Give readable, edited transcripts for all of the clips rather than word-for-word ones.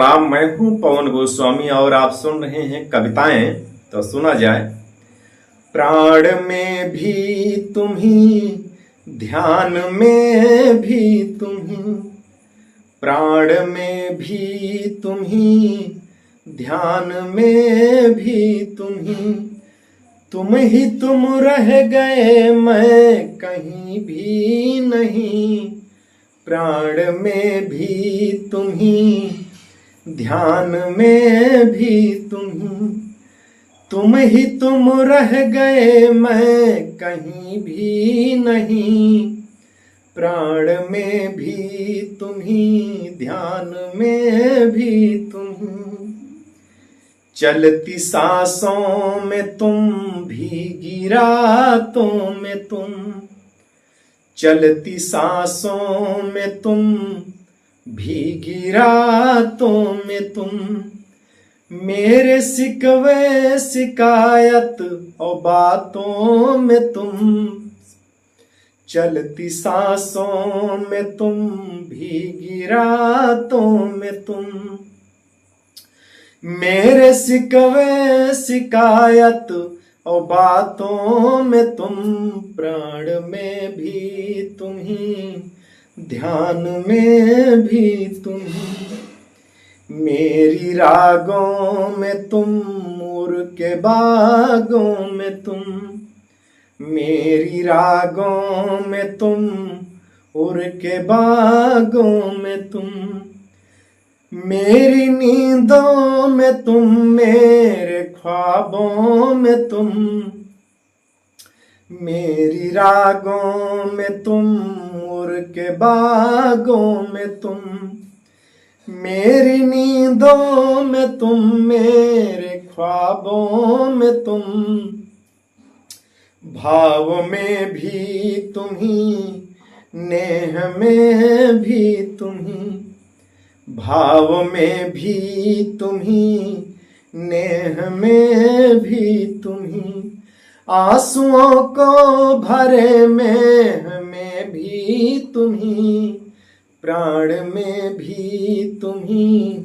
मैं हूं पवन गोस्वामी और आप सुन रहे हैं कविताएं। तो सुना जाए। प्राण में भी तुम ही, ध्यान में भी तुम ही, प्राण में भी तुम ही, ध्यान में भी तुम ही तुम रह गए, मैं कहीं भी नहीं। प्राण में भी तुम ही, ध्यान में भी तुम ही तुम रह गए, मैं कहीं भी नहीं। प्राण में भी तुम ही, ध्यान में भी चलती सांसों में तुम, भीगी रातों में तुम, चलती सांसों में तुम, भीगी रातों में तुम, मेरे शिकवे शिकायत और बातों में तुम, चलती सांसों में तुम, भीगी रातों में तुम, मेरे शिकवे शिकायत और बातों में तुम। प्राण में भी तुम ही, ध्यान में भी तुम, मेरी रागों में तुम, मोर के बागों में तुम, मेरी रागों में तुम, उर के बागों में तुम, मेरी नींदों में तुम, मेरे ख्वाबों में तुम, मेरी रागों में तुम, उर के बागों में तुम, मेरी नींदों में तुम, मेरे ख्वाबों में तुम, भाव में भी तुम ही, नेह में भी तुम ही, भाव में भी तुम ही, नेह में भी तुम ही, आंसुओं को भरे में भी तुम ही। प्राण में भी तुम ही,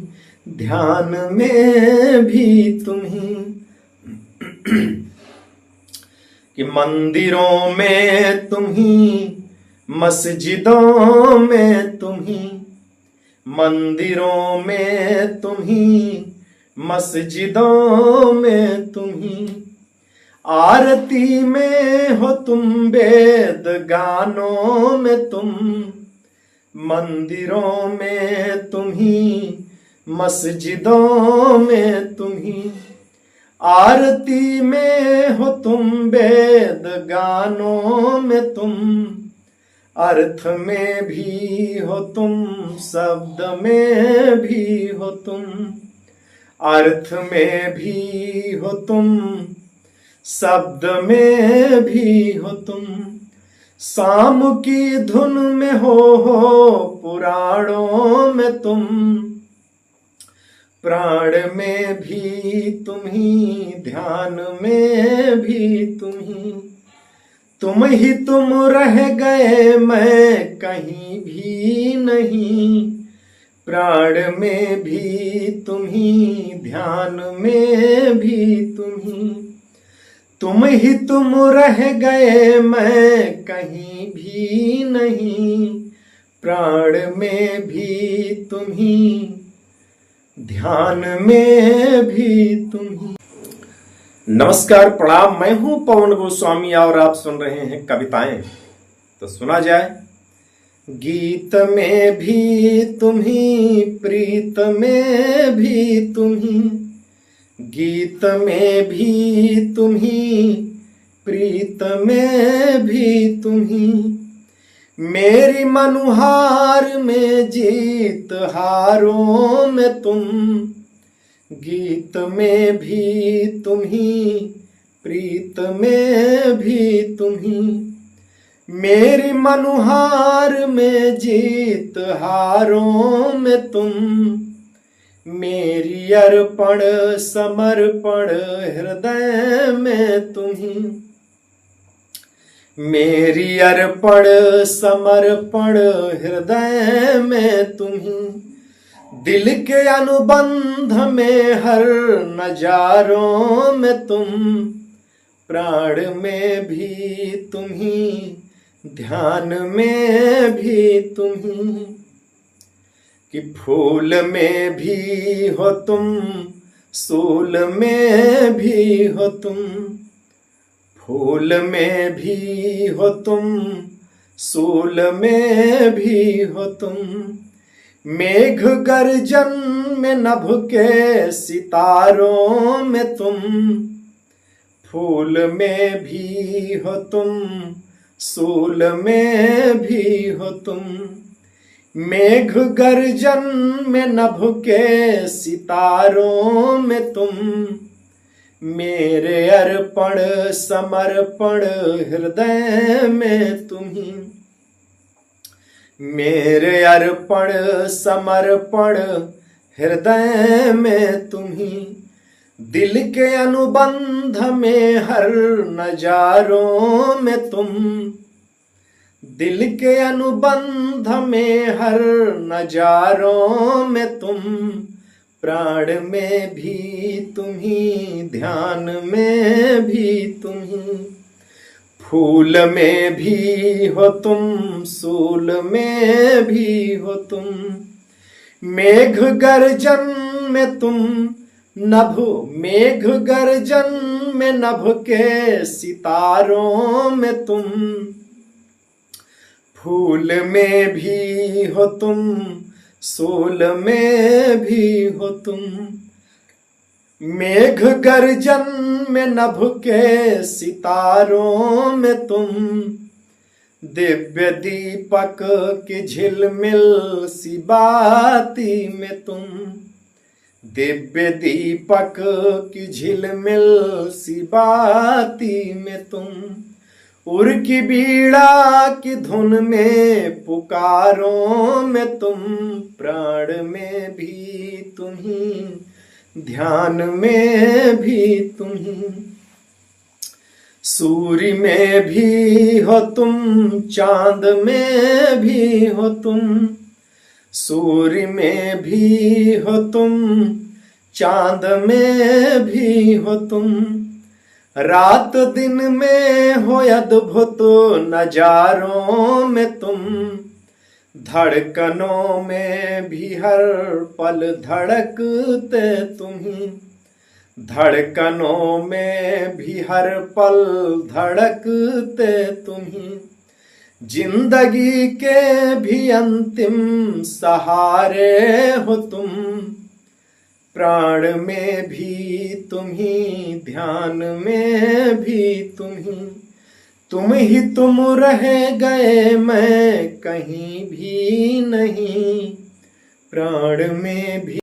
ध्यान में भी तुम ही, कि मंदिरों में तुम ही, मस्जिदों में तुम ही, मंदिरों में तुम ही, मस्जिदों में तुम ही, आरती में हो तुम, वेद गानों में तुम, मंदिरों में तुम ही, मस्जिदों में तुम ही, आरती में हो तुम, वेद गानों में तुम, अर्थ में भी हो तुम, शब्द में भी हो तुम, अर्थ में भी हो तुम, शब्द में भी हो तुम, शाम की धुन में हो पुराणों में तुम। प्राण में भी तुम ही, ध्यान में भी तुम ही तुम रह गए, मैं कहीं भी नहीं। प्राण में भी तुम ही, ध्यान में भी तुम ही तुम रह गए, मैं कहीं भी नहीं। प्राण में भी तुम ही, ध्यान में भी तुम ही। नमस्कार, प्रणाम। मैं हूं पवन गोस्वामी और आप सुन रहे हैं कविताएं। तो सुना जाए। गीत में भी तुम ही, प्रीत में भी तुम ही, गीत में भी तुम ही, प्रीत में भी तुम ही, मेरी मनुहार में जीत हारों में तुम। गीत में भी तुम ही, प्रीत में भी तुम ही, मेरी मनुहार में जीत हारों में तुम। मेरी अर्पण समर्पण हृदय में तुम ही, मेरी अर्पण समर्पण हृदय में तुम ही, दिल के अनुबंध में हर नजारों में तुम, प्राण में भी तुम ही, ध्यान में भी तुम ही। कि फूल में भी हो तुम, सूल में भी हो तुम, फूल में भी हो तुम, सूल में भी हो तुम। मेघ गर्जन में नभ के सितारों में तुम, फूल में भी हो तुम, सूल में भी हो तुम। मेघ गर्जन में नभ के सितारों में तुम, मेरे अर्पण समर्पण हृदय में तुम ही। मेरे अर्पण समर्पण हृदय में तुम ही। दिल के अनुबंध में हर नजारों में तुम, दिल के अनुबंध में हर नजारों में तुम, प्राण में भी तुम ही, ध्यान में भी तुम ही। फूल में भी हो तुम, सूल में भी हो तुम। मेघ गर्जन में तुम नभ, मेघ गर्जन में नभ के सितारों में तुम, फूल में भी हो तुम, सूल में भी हो तुम। मेघ गर्जन में नभ के सितारों में तुम, दिव्य दीपक की झिलमिल सी बाती में तुम, दिव्य दीपक की झिलमिल सी बाती में तुम। उर की बीड़ा की धुन में पुकारों में तुम, प्राण में भी तुम ही, ध्यान में भी तुम ही। सूर्य में भी हो तुम, चांद में भी हो तुम, सूर्य में भी हो तुम, चांद में भी हो तुम। रात दिन में हो अद्भुत नजारों में तुम, धड़कनों में भी हर पल धड़कते तुम ही, धड़कनों में भी हर पल धड़कते तुम ही। जिंदगी के भी अंतिम सहारे हो तुम, प्राण में भी तुम ही, ध्यान में भी तुम ही तुम रह गए, मैं कहीं भी नहीं, प्राण में भी।